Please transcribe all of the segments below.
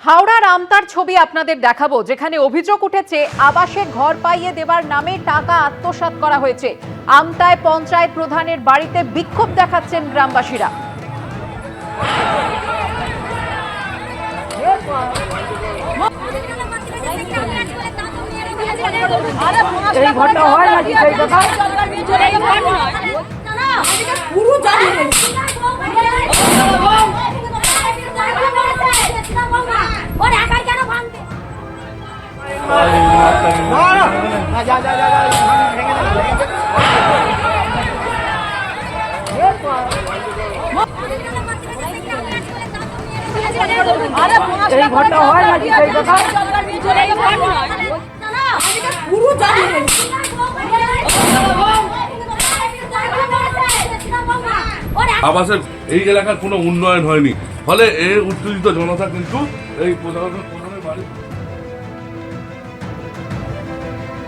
হাওড়ার আমতার ছবি আপনাদের দেখাবো, যেখানে অভিযোগ উঠেছে আবাসে ঘর পাইয়ে দেবার নামে টাকা আত্মসাৎ করা হয়েছে। আমতায় পঞ্চায়েত প্রধানের বাড়িতে বিক্ষোভ দেখাচ্ছেন গ্রামবাসীরা। এই ঘটনা হয় নাকি সেই কথা পুরো জানি এই ঘটনা হয় নাকি সেই কথা পুরো জানি আবাসের এই এলাকার কোনো উন্নয়ন হয়নি, ফলে এর উত্তেজিত জনতা কিন্তু এই প্রধানের বাড়ি।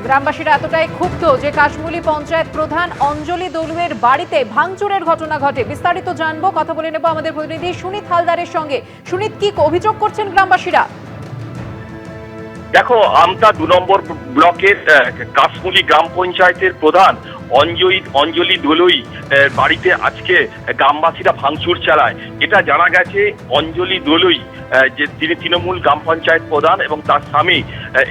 গ্রামবাসীরা এতটাই ক্ষুব্ধ যে কাশমুলি পঞ্চায়েত প্রধান অঞ্জলি দলুয়ের বাড়িতে ভাঙচুরের ঘটনা ঘটে। বিস্তারিত জানবো, কথা বলে নেব আমাদের প্রতিনিধি সুনীত হালদারের সঙ্গে। সুনীত, কি অভিযোগ করছেন গ্রামবাসীরা? দেখো, আমতা 2 নম্বর ব্লকের কাশমুলি গ্রাম পঞ্চায়েতের প্রধান অঞ্জলি দলুই বাড়িতে আজকে গ্রামবাসীরা ভাঙচুর চালায়। এটা জানা গেছে অঞ্জলি দলুই যে তিনি তৃণমূল গ্রাম পঞ্চায়েত প্রধান এবং তার স্বামী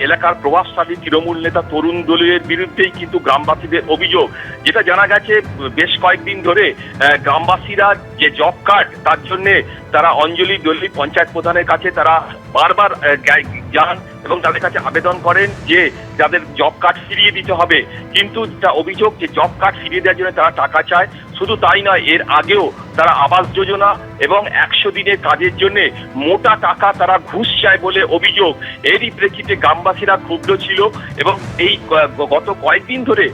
এলাকার প্রভাবশালী তৃণমূল নেতা তরুণ দলুইয়ের বিরুদ্ধেই কিন্তু গ্রামবাসীদের অভিযোগ। যেটা জানা গেছে বেশ কয়েকদিন ধরে গ্রামবাসীরা যে জব কার্ড তার জন্যে তারা অঞ্জলি দলুই পঞ্চায়েত প্রধানের কাছে তারা বারবার যান এবং তাদের কাছে আবেদন করেন যে যাদের জব কার্ড ফিরিয়ে দিতে হবে, কিন্তু তা অভিযোগ যে জব কার্ড ফিরিয়ে দেওয়ার জন্য তারা টাকা চায়। শুধু তাই নয়, এর আগেও তারা আবাস যোজনা এবং 100 দিনের কাজের জন্য মোটা টাকা তারা ঘুষ চায় বলে অভিযোগ। এরই প্রেক্ষিতে গ্রামবাসীরা ক্ষুব্ধ ছিল এবং এই গত কয়েকদিন ধরে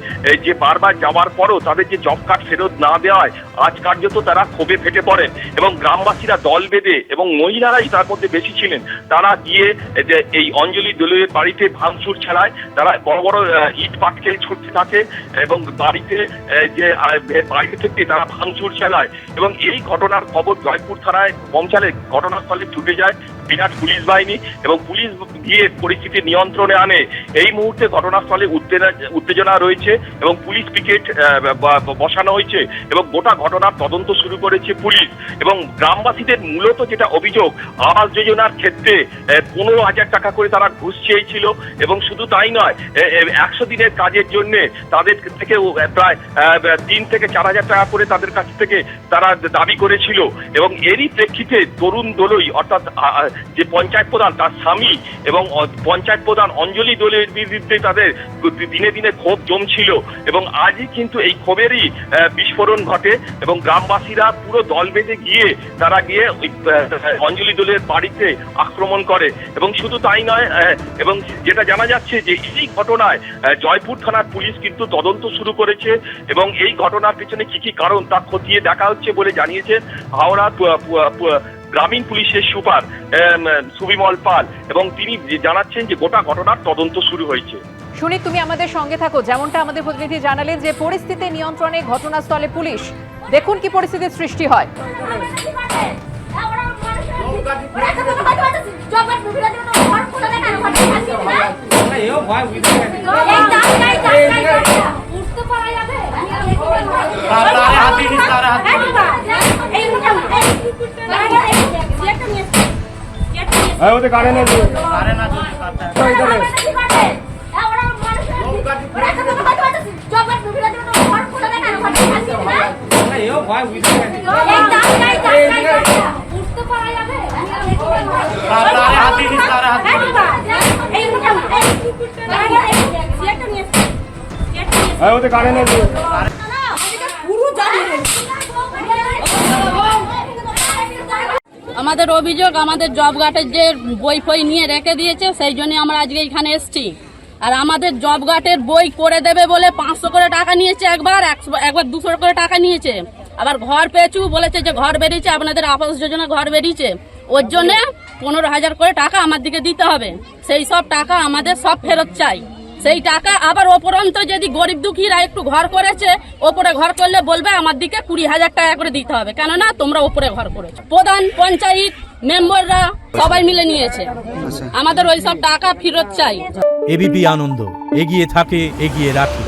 যে বারবার যাওয়ার পরও তাদের যে জব কার্ড ফেরত না দেওয়ায় আজ কার্যত তারা ক্ষোভে ফেটে পড়েন এবং গ্রামবাসীরা দল বেঁধে এবং মহিলারাই তার মধ্যে বেশি ছিলেন, তারা গিয়ে যে এই অঞ্জলি দলুয়ের বাড়িতে ভাঙচুর চালায়। তারা বড় বড় ইট পাটকেল ছুটতে থাকে এবং বাড়িতে যে বাইরে থেকে তারা ভাঙচুর চালায় এবং এই ঘটনার খবর জয়পুর থানায় পৌঁছালে ঘটনাস্থলে ছুটে যায় বিরাট পুলিশ বাহিনী এবং পুলিশ গিয়ে পরিস্থিতি নিয়ন্ত্রণে আনে। এই মুহূর্তে ঘটনাস্থলে উত্তেজনা রয়েছে এবং পুলিশ পিকেট বসানো হয়েছে এবং গোটা ঘটনার তদন্ত শুরু করেছে পুলিশ। এবং গ্রামবাসীদের মূলত যেটা অভিযোগ, আবাস যোজনার ক্ষেত্রে 15,000 টাকা করে তারা ঘুষ চেয়েছিল এবং শুধু তাই নয়, 100 দিনের কাজের জন্য তাদের থেকে প্রায় 3 থেকে 4,000 টাকা করে তাদের কাছ থেকে তারা দাবি করেছিল এবং এরই প্রেক্ষিতে তরুণ দলুই অর্থাৎ যে পঞ্চায়েত প্রধান তার স্বামী এবং পঞ্চায়েত প্রধান অঞ্জলি দলের বিরুদ্ধে তাদের দিনে দিনে ক্ষোভ জমছিল এবং আজই কিন্তু এই ক্ষোভেরই বিস্ফোরণ ঘটে এবং গ্রামবাসীরা পুরো দল বেঁধে গিয়ে তারা গিয়ে অঞ্জলি দলের বাড়িতে আক্রমণ করে এবং শুধু তাই নয়, এবং যেটা জানা যাচ্ছে যে এই ঘটনায় জয়পুর থানার পুলিশ কিন্তু তদন্ত শুরু করেছে এবং এই ঘটনার পিছনে কি কি কারণ তা খতিয়ে দেখা হচ্ছে বলে জানিয়েছেন হাওড়া গ্রামীণ পুলিশের সুপার সুবিমল পাল এবং তিনি জানাচ্ছেন যে গোটা ঘটনার তদন্ত শুরু হয়েছে। সুনীত, তুমি আমাদের সঙ্গে থাকো। যেমনটা আমাদের প্রতিনিধি জানালেন যে পরিস্থিতি নিয়ন্ত্রণে ঘটনাস্থলে পুলিশ, দেখুন কি পরিস্থিতির সৃষ্টি হয়। আমাদের অভিযোগ, আমাদের জব কার্ডের যে বই ফই নিয়ে রেখে দিয়েছে, সেই জন্য আমরা আজকে এখানে এসেছি। আর আমাদের জব কার্ডের বই করে দেবে বলে 500 করে টাকা নিয়েছে, একবার 200 করে টাকা নিয়েছে। আবার ঘর পেছু বলেছে যে ঘর বেরিয়েছে, আপনাদের আবাস যোজনা ঘর বেরিয়েছে, ওর জন্য 15,000 করে টাকা আমার দিকে দিতে হবে। সেই সব টাকা আমাদের সব ফেরত চাই। সেই টাকা আবার ওপরন্ত যদি গরিব দুঃখীরা একটু ঘর করেছে, ওপরে ঘর করলে বলবে আমার দিকে 20,000 টাকা করে দিতে হবে, কেননা তোমরা ওপরে ঘর করেছো। প্রধান, পঞ্চায়েত মেম্বাররা সবাই মিলে নিয়েছে, আমাদের ওই সব টাকা ফেরত চাই। এবিপি আনন্দ, এগিয়ে থাকে, এগিয়ে রাখে।